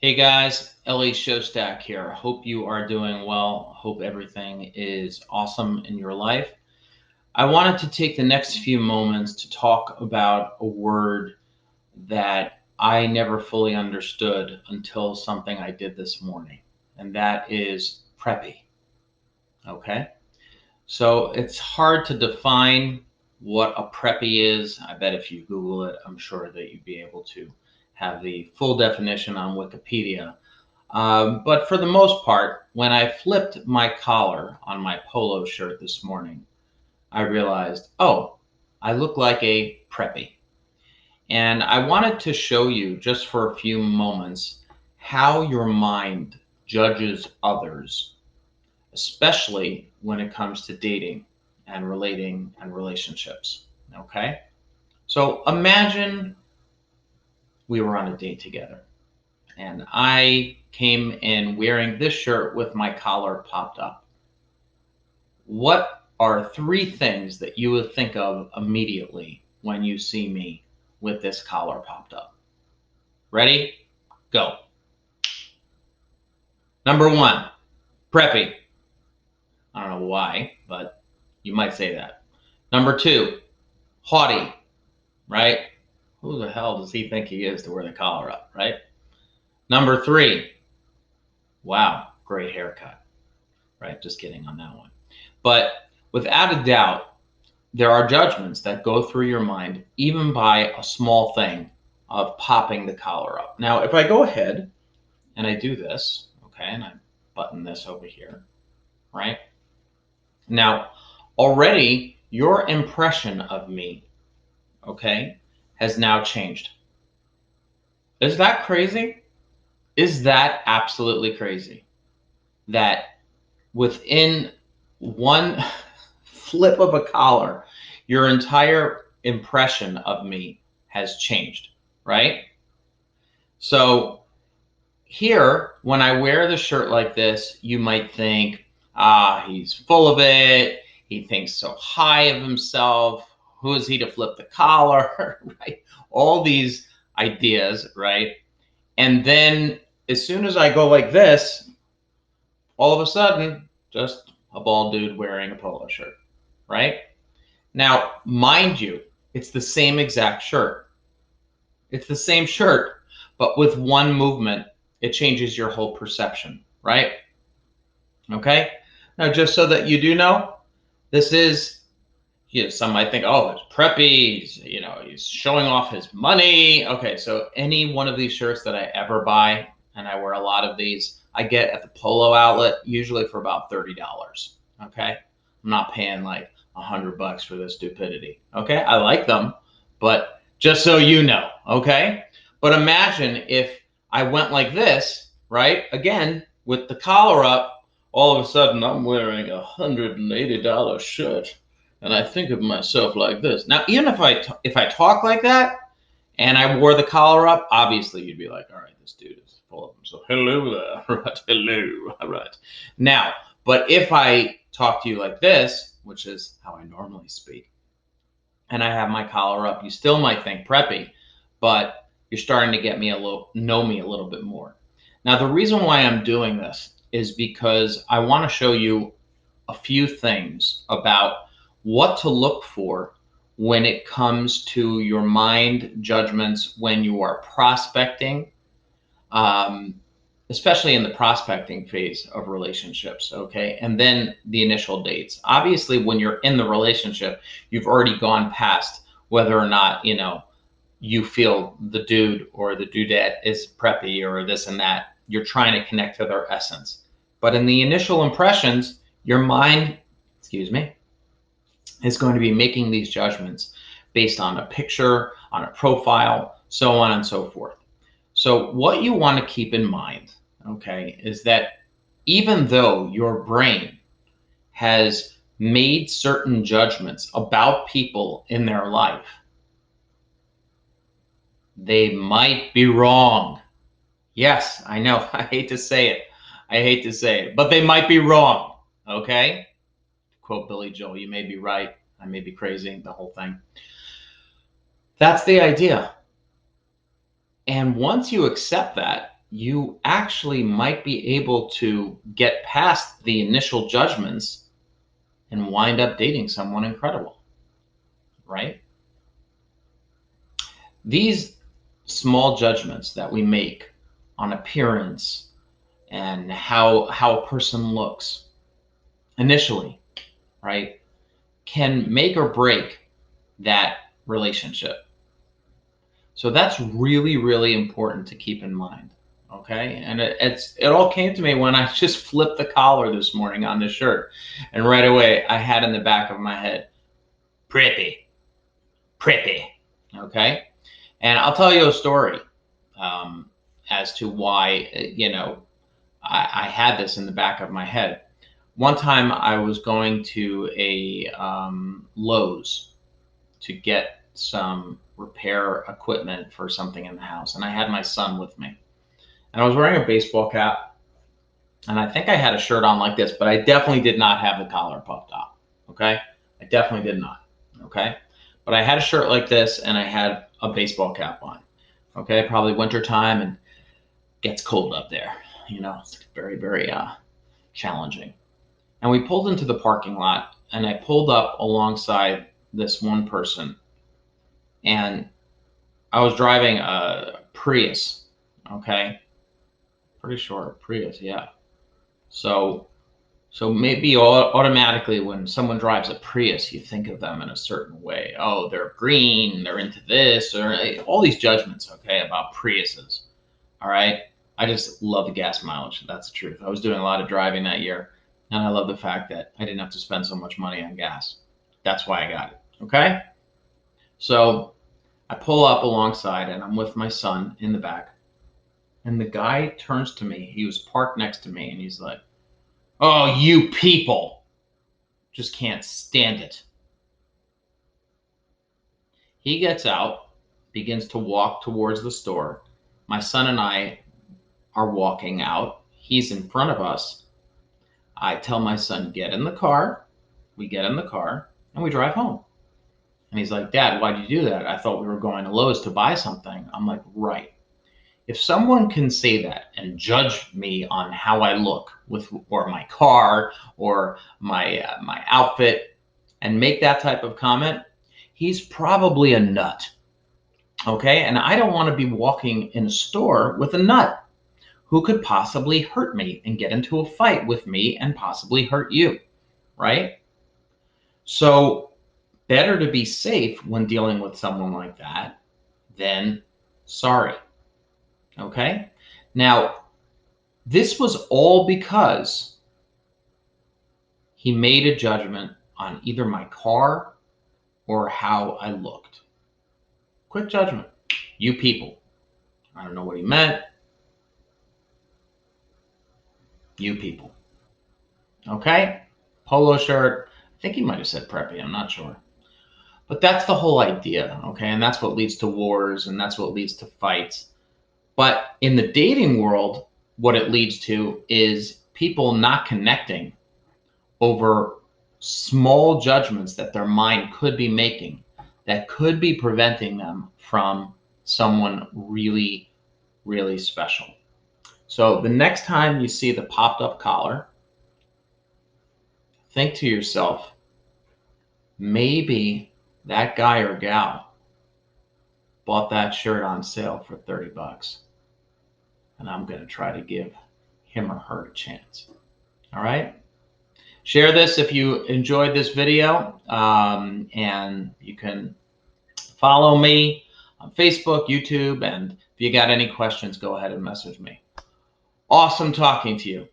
Hey guys, Ellie Showstack here. Hope you are doing well. Hope everything is awesome in your life. I wanted to take the next few moments to talk about a word that I never fully understood until something I did this morning, and that is preppy. Okay? So it's hard to define what a preppy is. I bet if you Google it, I'm sure that you'd be able to have the full definition on Wikipedia. But for the most part, when I flipped my collar on my polo shirt this morning, I realized, oh, I look like a preppy. And I wanted to show you just for a few moments how your mind judges others, especially when it comes to dating and relating and relationships. Okay? So imagine we were on a date together and I came in wearing this shirt with my collar popped up. What are three things that you would think of immediately when you see me with this collar popped up? Ready? Go. Number one, preppy. I don't know why, but you might say that. Number two, haughty, right? Who the hell does he think he is to wear the collar up, right? Number three, wow, great haircut, right? Just kidding on that one. But without a doubt, there are judgments that go through your mind, even by a small thing of popping the collar up. Now, if I go ahead and I do this, okay, and I button this over here, right? Now, already your impression of me, okay, has now changed. Is that crazy? Is that absolutely crazy? That within one flip of a collar, your entire impression of me has changed, right? So here, when I wear the shirt like this, you might think, he's full of it. He thinks so high of himself. Who is he to flip the collar, right? All these ideas, right? And then as soon as I go like this, all of a sudden, just a bald dude wearing a polo shirt, right? Now, mind you, it's the same exact shirt. It's the same shirt, but with one movement, it changes your whole perception, right? Okay? Now, just so that you do know, this is, some might think, oh, it's preppy, he's showing off his money. Okay, so any one of these shirts that I ever buy, and I wear a lot of these, I get at the polo outlet, usually for about $30. Okay? I'm not paying like $100 for this stupidity. Okay? I like them, but just so you know, okay? But imagine if I went like this, right? Again, with the collar up, all of a sudden I'm wearing a $180 shirt, and I think of myself like this. Now, even if I talk like that and I wore the collar up, obviously you'd be like, all right, this dude is full of himself. Hello there, right? Hello, all right. Now, but if I talk to you like this, which is how I normally speak, and I have my collar up, you still might think preppy, but you're starting to get me know me a little bit more. Now, the reason why I'm doing this is because I want to show you a few things about what to look for when it comes to your mind judgments when you are prospecting, um, especially in the prospecting phase of relationships, okay? And then the initial dates. Obviously, when you're in the relationship, you've already gone past whether or not, you feel the dude or the dudette is preppy or this and that. You're trying to connect to their essence. But in the initial impressions, your mind, excuse me, is going to be making these judgments based on a picture, on a profile, so on and so forth. So what you want to keep in mind, okay, is that even though your brain has made certain judgments about people in their life, they might be wrong. Yes, I know. I hate to say it. I hate to say it, but they might be wrong. Okay? Quote Billy Joel, you may be right. I may be crazy, the whole thing. That's the idea. And once you accept that, you actually might be able to get past the initial judgments and wind up dating someone incredible, right? These small judgments that we make on appearance and how a person looks initially, right, can make or break that relationship. So that's really, really important to keep in mind. Okay. And it all came to me when I just flipped the collar this morning on the shirt. And right away I had in the back of my head, Preppy, Preppy. Okay. And I'll tell you a story as to why, I had this in the back of my head. One time I was going to a Lowe's to get some repair equipment for something in the house. And I had my son with me. And I was wearing a baseball cap. And I think I had a shirt on like this, but I definitely did not have the collar puffed up. Okay. I definitely did not. Okay. But I had a shirt like this and I had a baseball cap on. Okay. Probably winter time and gets cold up there. It's very, very challenging. And we pulled into the parking lot and I pulled up alongside this one person. And I was driving a Prius, okay? Pretty sure Prius, yeah. So maybe automatically when someone drives a Prius, you think of them in a certain way. Oh, they're green, they're into this, or all these judgments, okay, about Priuses. All right. I just love the gas mileage. That's the truth. I was doing a lot of driving that year, and I love the fact that I didn't have to spend so much money on gas. That's why I got it. Okay. So I pull up alongside and I'm with my son in the back. And the guy turns to me. He was parked next to me and he's like, "Oh, you people just can't stand it." He gets out, begins to walk towards the store. My son and I are walking out. He's in front of us. I tell my son, "Get in the car." We get in the car and we drive home. And he's like, "Dad, why'd you do that? I thought we were going to Lowe's to buy something." I'm like, "Right." If someone can say that and judge me on how I look or my car or my outfit and make that type of comment, he's probably a nut. Okay? And I don't want to be walking in a store with a nut who could possibly hurt me and get into a fight with me and possibly hurt you, right? So better to be safe when dealing with someone like that than sorry. Okay? Now, this was all because he made a judgment on either my car or how I looked. Quick judgment. You people. I don't know what he meant. You people. Okay? Polo shirt. I think he might have said preppy. I'm not sure. But that's the whole idea. Okay? And that's what leads to wars and that's what leads to fights. But in the dating world, what it leads to is people not connecting over small judgments that their mind could be making that could be preventing them from someone really, really special. So the next time you see the popped up collar, think to yourself, maybe that guy or gal bought that shirt on sale for 30 bucks and I'm going to try to give him or her a chance. All right. Share this if you enjoyed this video, and you can follow me on Facebook, YouTube, and if you got any questions, go ahead and message me. Awesome talking to you.